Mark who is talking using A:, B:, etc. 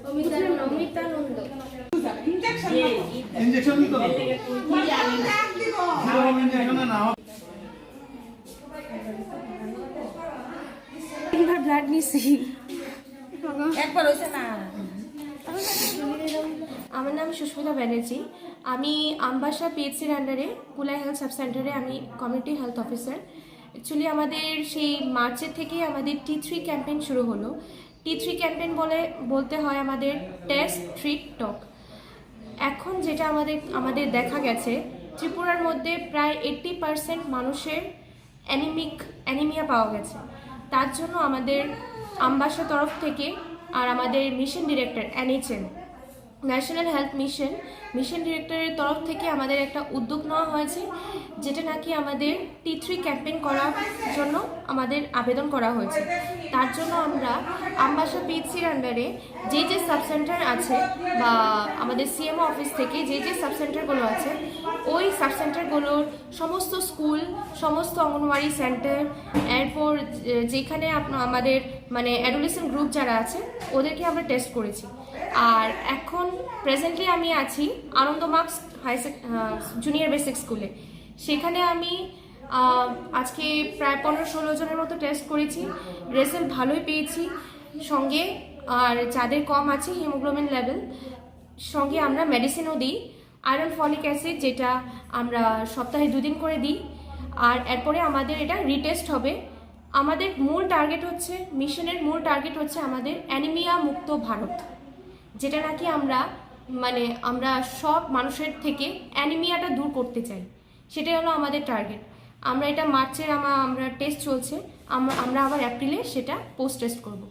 A: Amitananda
B: injection দিতে হবে injection না
A: তিনবার ব্লাড নিছি
C: একবার হইছে না।
A: আমার নাম সুস্মিতা ব্যানার্জি। আমি আমবাসা পিএইচসির আন্ডারে কুলাই হেলথ সাব সেন্টারে আমি কমিউনিটি হেলথ অফিসার। অ্যাকচুয়ালি আমাদের সেই মার্চের থেকেই আমাদের T3 ক্যাম্পেইন শুরু হলো। T3 ক্যাম্পেইন বলতে হয় আমাদের টেস্ট ট্রিট টক। এখন যেটা আমাদের দেখা গেছে ত্রিপুরার মধ্যে প্রায় 80% মানুষের অ্যানিমিয়া পাওয়া গেছে। তার জন্য আমাদের আমবাসা তরফ থেকে আর আমাদের mission director NHM national health mission ডিরেক্টরের তরফ থেকে আমাদের একটা উদ্যোগ নেওয়া হয়েছে, যেটা নাকি আমাদের T3 ক্যাম্পেইন করার জন্য আমাদের আবেদন করা হয়েছে। তার জন্য আমরা আমবাসা পিএইচসির আন্ডারে যে সাব সেন্টার আছে বা আমাদের CMO অফিস থেকে যে সাব সেন্টারগুলো আছে, ওই সাব সেন্টারগুলোর সমস্ত স্কুল, সমস্ত অঙ্গনওয়াড়ি সেন্টার, এরপর যেখানে আমাদের মানে অ্যাডোলেসেন্ট গ্রুপ যারা আছে ওদেরকে আমরা টেস্ট করেছি। আর এখন প্রেজেন্টলি আমি আছি আনন্দ মার্কস জুনিয়র বেসিক স্কুলে। সেখানে আমি আজকে প্রায় 15-16 জনের মতো টেস্ট করেছি, রেজাল্ট ভালোই পেয়েছি। সঙ্গে আর যাদের কম আছে হিমোগ্লোবিন লেভেল, সঙ্গে আমরা মেডিসিনও দিই, আয়রন ফলিক অ্যাসিড, যেটা আমরা সপ্তাহে 2 দিন করে দিই। আর এরপরে আমাদের এটা রিটেস্ট হবে। আমাদের মূল টার্গেট হচ্ছে, মিশনের মূল টার্গেট হচ্ছে আমাদের অ্যানিমিয়া মুক্ত ভারত, যেটা নাকি আমরা সব মানুষের থেকে অ্যানিমিয়াটা দূর করতে চাই। সেটাই হলো আমাদের টার্গেট। আমরা এটা মার্চের আমরা টেস্ট চলছে, আমরা আবার এপ্রিলে সেটা পোস্ট টেস্ট করব।